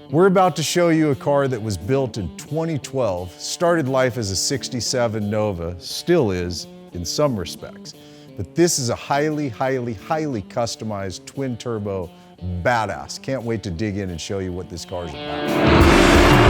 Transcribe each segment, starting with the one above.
We're about to show you a car that was built in 2012, started life as a 67 Nova, still is in some respects. But this is a highly customized twin turbo badass. Can't wait to dig in and show you what this car is about.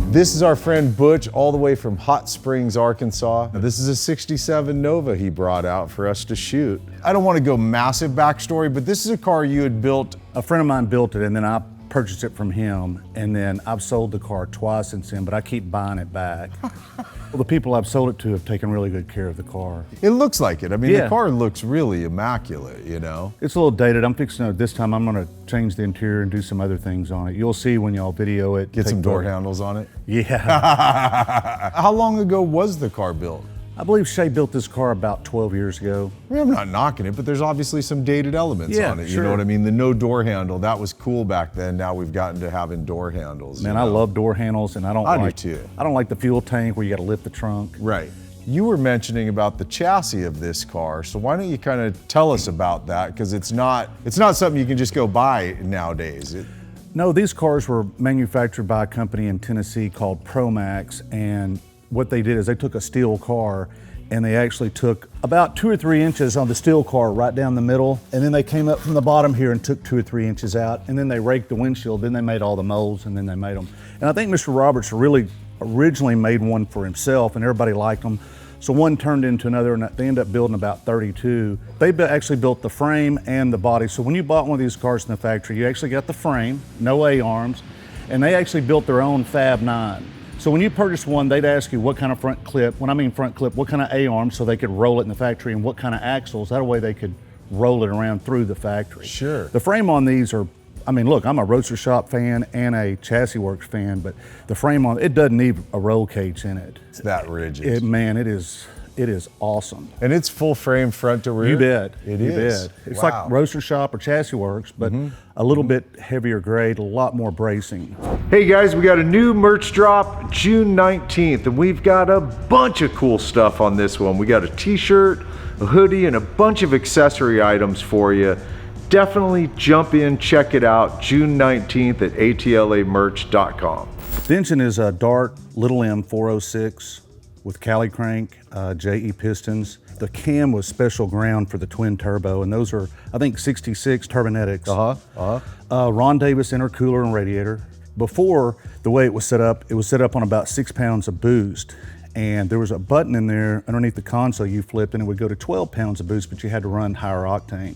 This is our friend Butch, all the way from Hot Springs, Arkansas. Now, this is a 67 Nova he brought out for us to shoot. I don't want to go massive backstory, but this is a car you had built. A friend of mine built it, and then I purchased it from him, and then I've sold the car twice since then, but I keep buying it back. Well, the people I've sold it to have taken really good care of the car. It looks like it. I mean, Yeah. The car looks really immaculate, you know? It's a little dated. I'm fixing it. This time I'm gonna change the interior and do some other things on it. You'll see when y'all video it. Get some door handles on it. Yeah. How long ago was the car built? I believe Shay built this car about 12 years ago. I mean, I'm not knocking it, but there's obviously some dated elements Yeah, on it. You sure. know what I mean? The no door handle, that was cool back then. Now we've gotten to having door handles. Man, you I know? love door handles, and I I don't do too. I don't like the fuel tank where you got to lift the trunk. Right. You were mentioning about the chassis of this car, so why don't you kind of tell us about that? Because it's not something you can just go buy nowadays. No, these cars were manufactured by a company in Tennessee called Promax, and what they did is they took a steel car and they actually took about 2 or 3 inches on the steel car right down the middle, and then they came up from the bottom here and took 2 or 3 inches out, and then they raked the windshield, then they made all the molds, and then they made them. And I think Mr. Roberts really originally made one for himself, and everybody liked them. So one turned into another, and they ended up building about 32. They actually built the frame and the body. So when you bought one of these cars in the factory, you actually got the frame, no A-arms, and they actually built their own Fab 9. So when you purchase one, they'd ask you what kind of front clip, when I mean front clip, what kind of A-arms so they could roll it in the factory, and what kind of axles, that way they could roll it around through the factory. Sure. The frame on these are, I mean, look, I'm a Roadster Shop fan and a Chassis Works fan, but the frame on it doesn't need a roll cage in it. It's that rigid. Man, it is awesome. And it's full frame front to rear? You bet. It you is. bet. It's Wow. like Roadster Shop or Chassis Works, but a little bit heavier grade, a lot more bracing. Hey guys, we got a new merch drop June 19th, and we've got a bunch of cool stuff on this one. We got a t-shirt, a hoodie, and a bunch of accessory items for you. Definitely jump in, check it out, June 19th at atlamerch.com. The engine is a Dart Little M 406 with Cali crank, JE pistons. The cam was special ground for the twin turbo, and those are, I think, 66 Turbonetics. Ron Davis intercooler and radiator. Before, the way it was set up on about 6 pounds of boost. And there was a button in there underneath the console you flipped, and it would go to 12 pounds of boost, but you had to run higher octane.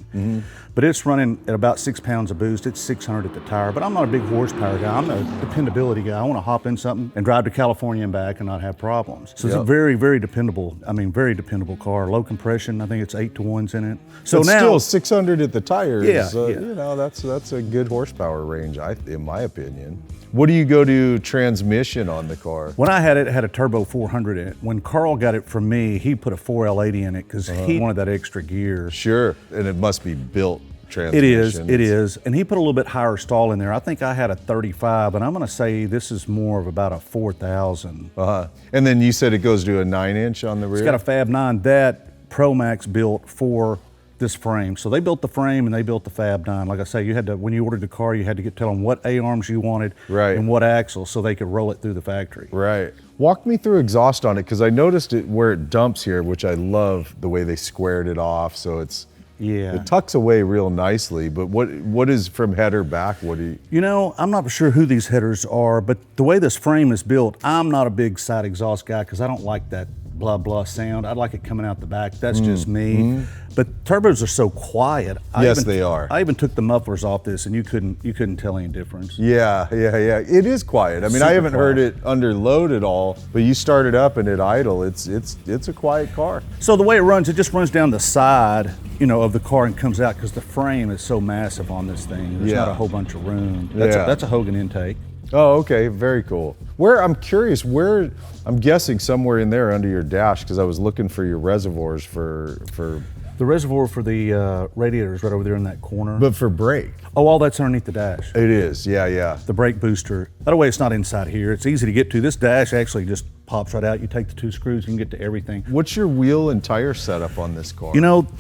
But it's running at about 6 pounds of boost. It's 600 at the tire, but I'm not a big horsepower guy. I'm a dependability guy. I want to hop in something and drive to California and back and not have problems. So it's a very, very dependable, very dependable car. Low compression, I think it's 8-to-1s in it. So it's now, still 600 at the tires. Yeah. You know, that's a good horsepower range, in my opinion. What do you go to transmission on the car? when I had it, it had a turbo 400 in it. When Carl got it from me, he put a 4L80 in it because he wanted that extra gear. Sure, and it must be built transmission. It is. And he put a little bit higher stall in there. I think I had a 35, and I'm gonna say this is more of about a 4,000. And then you said it goes to a 9-inch on the rear? It's got a Fab 9 that Promax built for this frame. So they built the frame and they built the Fab 9. Like I say, you had to, when you ordered the car, you had to tell them what A-arms you wanted and what axles so they could roll it through the factory. Right. Walk me through exhaust on it, because I noticed it where it dumps here, which I love the way they squared it off. So it tucks away real nicely. But what is from header back? What do you? You know, I'm not sure who these headers are, but the way this frame is built, I'm not a big side exhaust guy because I don't like that blah, blah sound. I like it coming out the back. That's just me. But turbos are so quiet. Yes, they are. I even took the mufflers off this, and you couldn't tell any difference. Yeah. It is quiet. I mean, I haven't heard it under load at all, but you start it up and it idle. It's a quiet car. So the way it runs, it just runs down the side, of the car and comes out because the frame is so massive on this thing. There's not a whole bunch of room. That's a Hogan intake. Oh, okay, very cool. I'm curious, I'm guessing somewhere in there under your dash, because I was looking for your reservoirs for. The reservoir for the radiator is right over there in that corner. But for brake. Oh, all that's underneath the dash. It is, yeah. The brake booster. That way it's not inside here. It's easy to get to. This dash actually just pops right out. You take the 2 screws, you can get to everything. What's your wheel and tire setup on this car?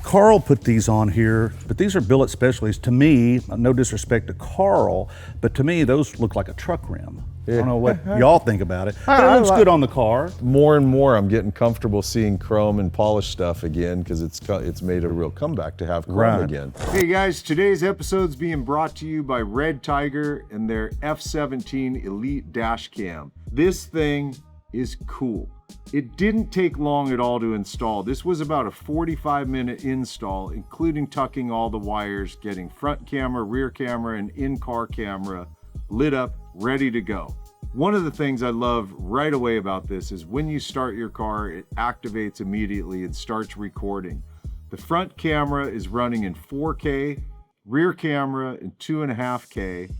Carl put these on here, but these are billet specialties. To me, no disrespect to Carl, but to me, those look like a truck rim. I don't know what y'all think about it, but it looks good on the car. More and more, I'm getting comfortable seeing chrome and polished stuff again, because it's made a real comeback to have chrome again. Hey guys, today's episode's being brought to you by Redtiger and their F17 Elite Dash Cam. This thing is cool. It didn't take long at all to install. This was about a 45-minute install, including tucking all the wires, getting front camera, rear camera, and in-car camera lit up, ready to go. One of the things I love right away about this is when you start your car, it activates immediately and starts recording. The front camera is running in 4K, rear camera in 2.5K,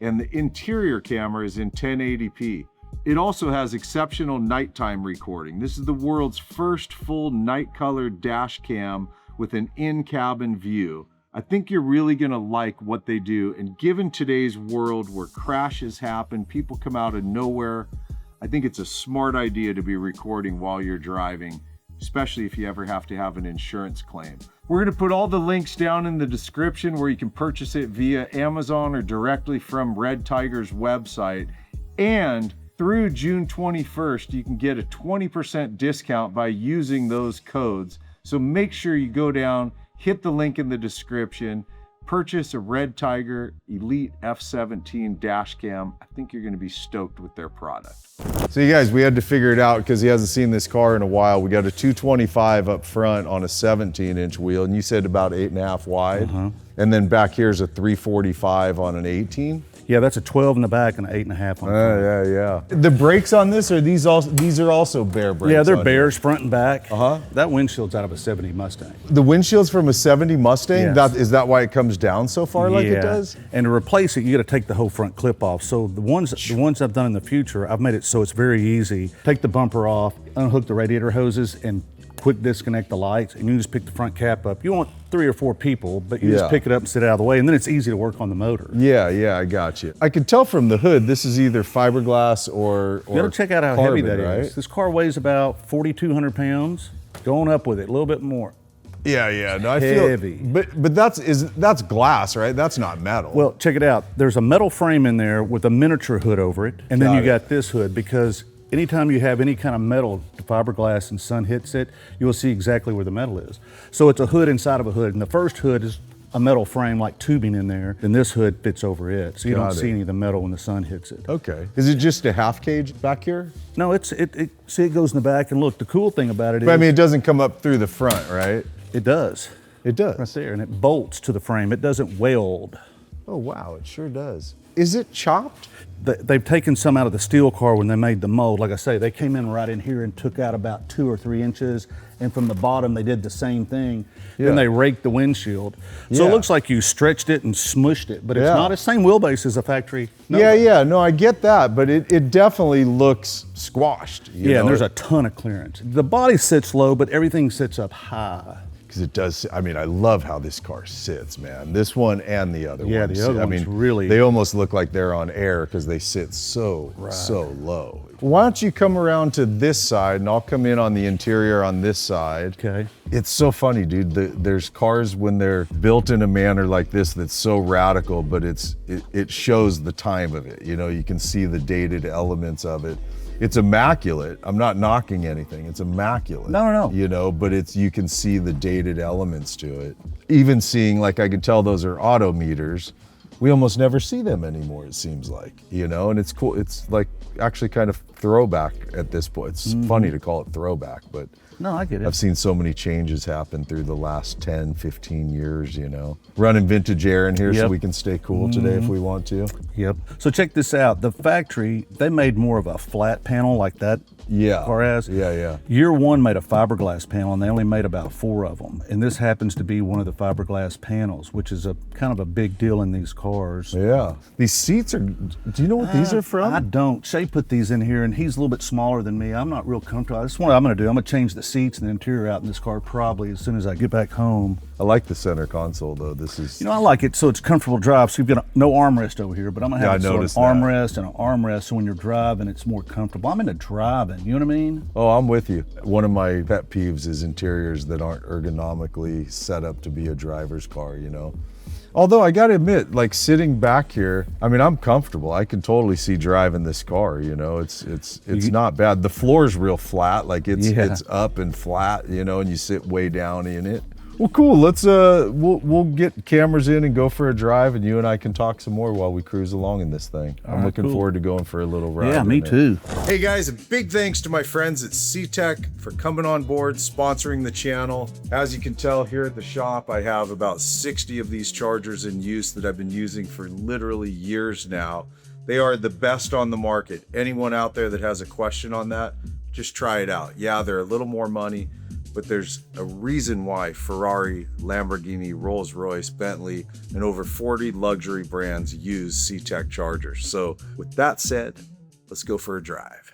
and the interior camera is in 1080p. It also has exceptional nighttime recording. This is the world's first full night colored dash cam with an in-cabin view. I think you're really gonna like what they do, and given today's world where crashes happen, people come out of nowhere, I think it's a smart idea to be recording while you're driving, especially if you ever have to have an insurance claim. We're gonna put all the links down in the description where you can purchase it via Amazon or directly from Redtiger's website. And through June 21st, you can get a 20% discount by using those codes. So make sure you go down, hit the link in the description, purchase a Redtiger Elite F17 dash cam. I think you're gonna be stoked with their product. So you guys, we had to figure it out because he hasn't seen this car in a while. We got a 225 up front on a 17-inch wheel, and you said about 8.5 wide. And then back here's a 345 on an 18. Yeah, that's a 12 in the back and an 8.5 on the front. Yeah. The brakes on this, are these are also bare brakes? Yeah, they're bears, front and back. Uh-huh. That windshield's out of a 70 Mustang. The windshield's from a 70 Mustang? Yes. Is that why it comes down so far like it does? And to replace it, you got to take the whole front clip off. So the ones I've done in the future, I've made it so it's very easy. Take the bumper off, unhook the radiator hoses, and quick disconnect the lights, and you can just pick the front cap up. You want 3 or 4 people, but you just pick it up and sit it out of the way, and then it's easy to work on the motor. Yeah, I got you. I can tell from the hood, this is either fiberglass or you gotta check out how carbon, heavy that is. This car weighs about 4,200 pounds, going up with it, a little bit more. Yeah, no, I heavy. feel, but that's glass, right? That's not metal. Well, check it out. There's a metal frame in there with a miniature hood over it, and then you got this hood, because anytime you have any kind of metal, fiberglass, and sun hits it, you will see exactly where the metal is. So it's a hood inside of a hood, and the first hood is a metal frame like tubing in there, then this hood fits over it, so you don't see any of the metal when the sun hits it. Okay. Is it just a half cage back here? No, it goes in the back, and look, the cool thing about it is, But I mean, it doesn't come up through the front, right? It does. It does. Right there, and it bolts to the frame. It doesn't weld. Oh wow, it sure does. Is it chopped? They've taken some out of the steel car when they made the mold. Like I say, they came in right in here and took out about 2 or 3 inches, and from the bottom they did the same thing. Then they raked the windshield. So it looks like you stretched it and smushed it, but it's not the same wheelbase as a factory. No, I get that, but it definitely looks squashed. You know? And there's a ton of clearance. The body sits low, but everything sits up high. Because it does, I mean, I love how this car sits, man. This one and the other one. Yeah, the other one's really... They almost look like they're on air because they sit so low. Why don't you come around to this side, and I'll come in on the interior on this side. Okay. It's so funny, dude. There's cars when they're built in a manner like this that's so radical, but it shows the time of it. You know, you can see the dated elements of it. It's immaculate. I'm not knocking anything. It's immaculate. No. You know, but you can see the dated elements to it. Even seeing, like, I can tell those are auto meters. We almost never see them anymore, it seems like, you know, and it's cool. It's like actually kind of throwback at this point. It's funny to call it throwback, but No, I get it. I've seen so many changes happen through the last 10, 15 years, you know. Running vintage air in here so Yep. we can stay cool today if we want to. Yep. So check this out. The factory, they made more of a flat panel like that Yeah. car has. Yeah. Year one made a fiberglass panel, and they only made about 4 of them. And this happens to be one of the fiberglass panels, which is a kind of a big deal in these cars. Yeah. These seats are, do you know what these are from? I don't. Shay put these in here, and he's a little bit smaller than me. I'm not real comfortable. That's what I'm going to do. I'm going to change the seats and the interior out in this car probably as soon as I get back home. I like the center console though. This is, You know, I like it so it's comfortable drive. So you've got no armrest over here, but I'm going to have Yeah, I a noticed sort of that. armrest and an armrest so when you're driving, it's more comfortable. I'm into driving, you know what I mean? oh, I'm with you. One of my pet peeves is interiors that aren't ergonomically set up to be a driver's car, you know. Although I gotta admit, like sitting back here, I mean, I'm comfortable. I can totally see driving this car, you know. It's not bad. The floor's real flat, like it's up and flat, you know, and you sit way down in it. Well, cool. Let's we'll get cameras in and go for a drive, and you and I can talk some more while we cruise along in this thing. I'm looking forward to going for a little ride. Yeah, me in it. too. Hey guys, a big thanks to my friends at CTEK for coming on board, sponsoring the channel. As you can tell here at the shop, I have about 60 of these chargers in use that I've been using for literally years now. They are the best on the market. Anyone out there that has a question on that, just try it out. Yeah, they're a little more money, but there's a reason why Ferrari, Lamborghini, Rolls-Royce, Bentley, and over 40 luxury brands use CTEK chargers. So with that said, let's go for a drive.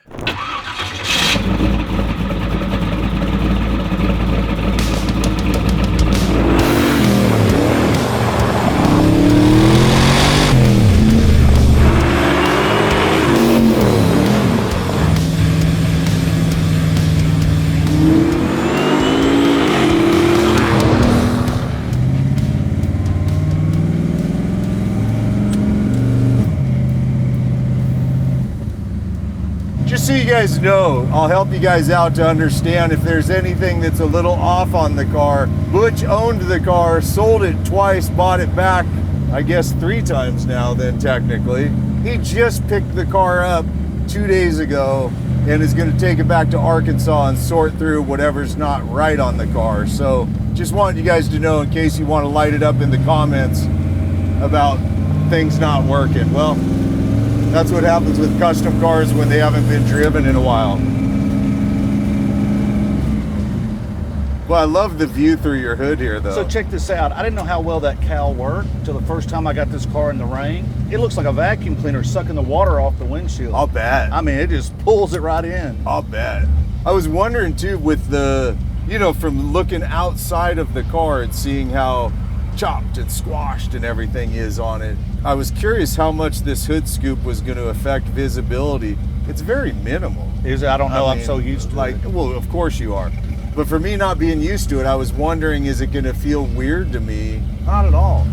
Just so you guys know, I'll help you guys out to understand if there's anything that's a little off on the car. Butch owned the car, sold it twice, bought it back, I guess 3 times now then technically. He just picked the car up 2 days ago and is gonna take it back to Arkansas and sort through whatever's not right on the car. So just wanted you guys to know in case you wanna light it up in the comments about things not working. Well, that's what happens with custom cars when they haven't been driven in a while. Well, I love the view through your hood here, though. So check this out. I didn't know how well that cowl worked until the first time I got this car in the rain. It looks like a vacuum cleaner sucking the water off the windshield. I'll bet. I mean, it just pulls it right in. I'll bet. I was wondering too, with the, you know, from looking outside of the car and seeing how chopped and squashed and everything is on it, I was curious how much this hood scoop was going to affect visibility. It's very minimal. I don't know. I I'm mean, so used to like, it. well, of course you are. But for me not being used to it, I was wondering, is it going to feel weird to me? Not at all.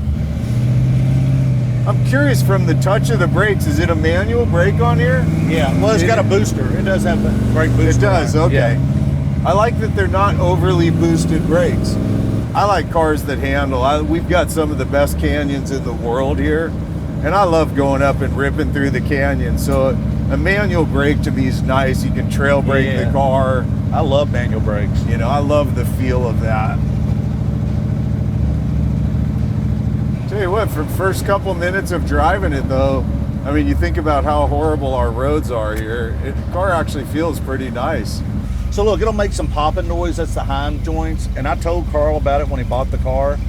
I'm curious, from the touch of the brakes, is it a manual brake on here? Yeah. Well, it's got a booster. It does have a brake booster. It does, on it. okay. Yeah. I like that they're not overly boosted brakes. I like cars that handle. We've got some of the best canyons in the world here, and I love going up and ripping through the canyon. So a manual brake to me is nice. You can trail brake the car. I love manual brakes. You know, I love the feel of that. Tell you what, for the first couple minutes of driving it though, I mean, you think about how horrible our roads are here. The car actually feels pretty nice. So look, it'll make some popping noise. That's the Heim joints. And I told Carl about it when he bought the car.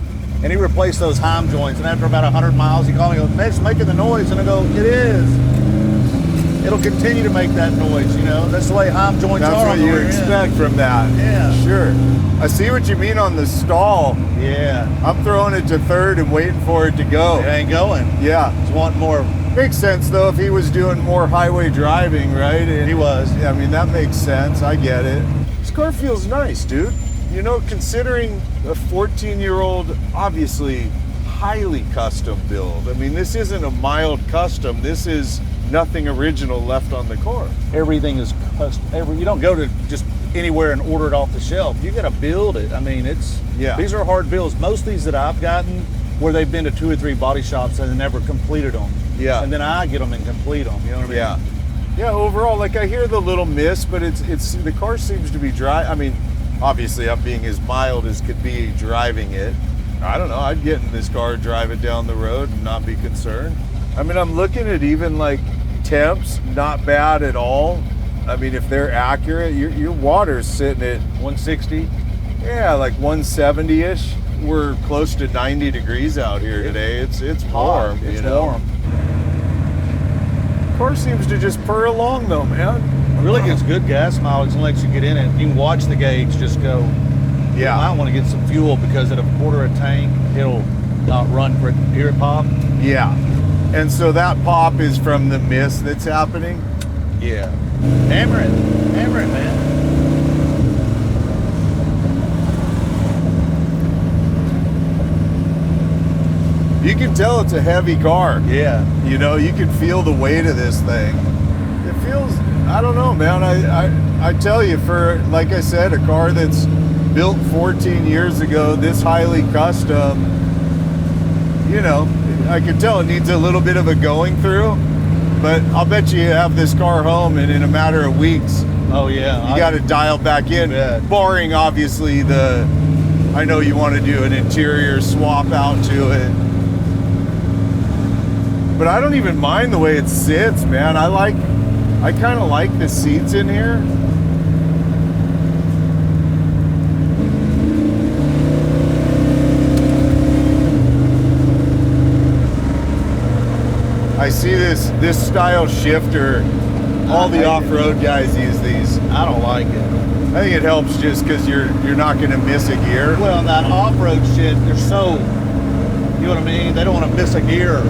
And he replaced those Heim joints. And after about 100 miles, he called me and goes, "Man, it's making the noise." And I go, "It is. It'll continue to make that noise, you know. That's the way Heim joints are. That's what on the you rear end. expect from that. Yeah. Sure. I see what you mean on the stall. Yeah. I'm throwing it to third and waiting for it to go. It ain't going. Yeah. Just want more. Makes sense though if he was doing more highway driving, right? And He was. I mean, that makes sense. I get it. This car feels nice, dude. You know, considering a 14-year-old, obviously highly custom build. I mean, this isn't a mild custom. This is nothing original left on the car. Everything is custom. You don't go to just anywhere and order it off the shelf. You got to build it. I mean, these are hard builds. Most of these that I've gotten, where they've been to 2 or 3 body shops and never completed them. Yeah. And then I get them and complete them. You know what I mean? Yeah. Yeah, overall, like I hear the little miss, but it's the car seems to be dry. I mean, obviously I'm being as mild as could be driving it. I don't know, I'd get in this car, drive it down the road and not be concerned. I mean, I'm looking at even like temps, not bad at all. I mean, if they're accurate, your water's sitting at 160. yeah, like 170-ish. We're close to 90 degrees out here today. It's warm, It's you know? warm. Car seems to just purr along though, man. It really gets good gas mileage and lets you get in it. You can watch the gauge just go. Yeah. You might want to get some fuel because at a quarter a tank, it'll not run for it. Hear it pop? Yeah. And so that pop is from the mist that's happening? Yeah. Hammer it, man. You can tell it's a heavy car. Yeah. You know, you can feel the weight of this thing. It feels, I don't know, man. I tell you, for, like I said, a car that's built 14 years ago, this highly custom, you know, I can tell it needs a little bit of a going through, but I'll bet you have this car home and in a matter of weeks, Oh yeah. you got to dial back in, bet. barring obviously I know you want to do an interior swap out to it. But I don't even mind the way it sits, man. I kind of like the seats in here. I see this style shifter. All the off-road guys use these. I don't like it. I think it helps just because you're not going to miss a gear. Well, that off-road shit, they're so, you know what I mean? They don't want to miss a gear.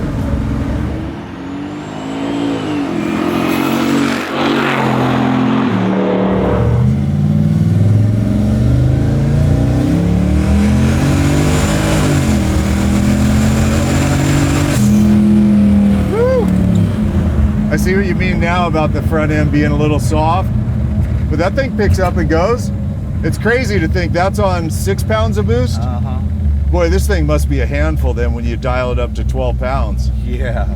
I see what you mean now about the front end being a little soft, but that thing picks up and goes. It's crazy to think that's on 6 pounds of boost. Uh-huh. Boy, this thing must be a handful then when you dial it up to 12 pounds. Yeah.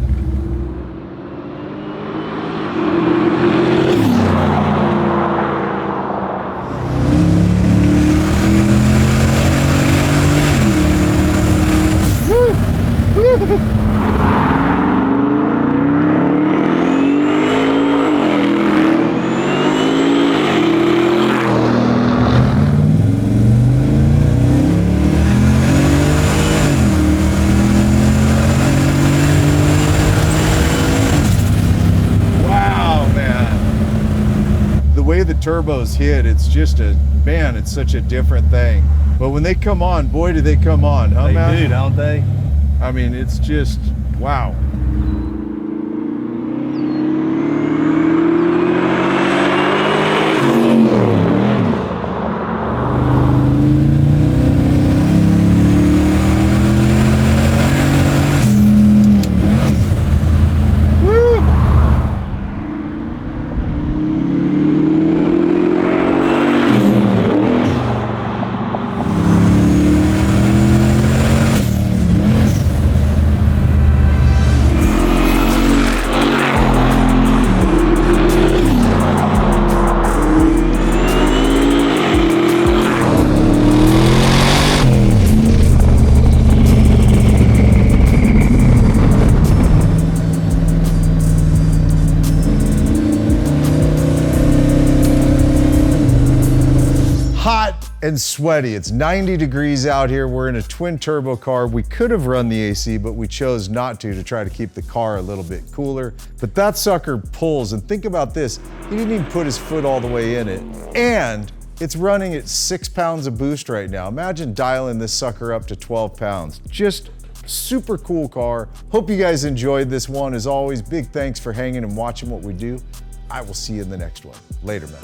The turbos hit, it's just man, it's such a different thing. But when they come on, boy, do they come on, huh, They man? do, don't they? I mean, it's just, wow. And sweaty. It's 90 degrees out here. We're in a twin turbo car. We could have run the AC, but we chose not to try to keep the car a little bit cooler. But that sucker pulls, and think about this. He didn't even put his foot all the way in it. And it's running at 6 pounds of boost right now. Imagine dialing this sucker up to 12 pounds. Just super cool car. Hope you guys enjoyed this one. As always, big thanks for hanging and watching what we do. I will see you in the next one. Later, man.